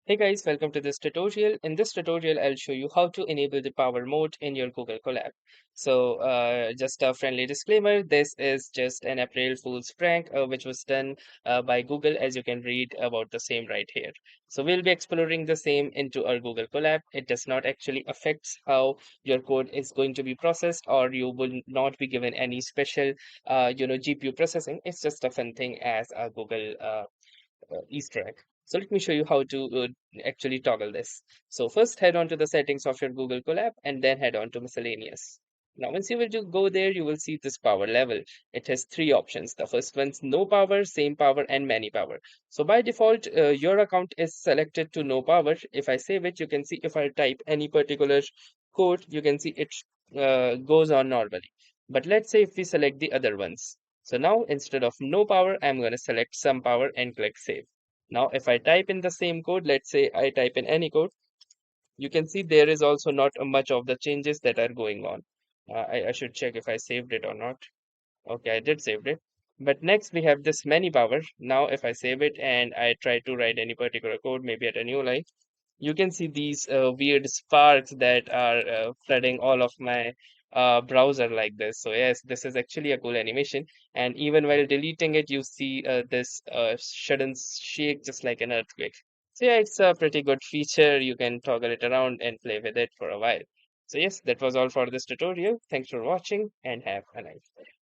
Hey guys, welcome to this tutorial. In this tutorial, I'll show you how to enable the power mode in your Google Colab. Just a friendly disclaimer, this is just an April Fool's prank which was done by Google, as you can read about the same right here. So we'll be exploring the same into our Google Colab. It does not actually affect how your code is going to be processed, or you will not be given any special GPU processing. It's just a fun thing as a Google Easter egg. So let me show you how to actually toggle this. So first head on to the settings of your Google Colab and then head on to Miscellaneous. Now once you will go there, you will see this power level. It has three options. The first one's no power, same power and many power. So by default, your account is selected to no power. If I save it, you can see if I type any particular code, you can see it goes on normally. But let's say if we select the other ones. So now instead of no power, I'm going to select some power and click save. Now, if I type in the same code, let's say I type in any code, you can see there is also not much of the changes that are going on. I should check if I saved it or not. Okay, I did save it. But next we have this many power. Now, if I save it and I try to write any particular code, maybe at a new line, you can see these weird sparks that are flooding all of my browser like this. So yes, this is actually a cool animation. And even while deleting it, you see this sudden shake just like an earthquake. So yeah, it's a pretty good feature. You can toggle it around and play with it for a while. So yes, that was all for this tutorial. Thanks for watching and have a nice day.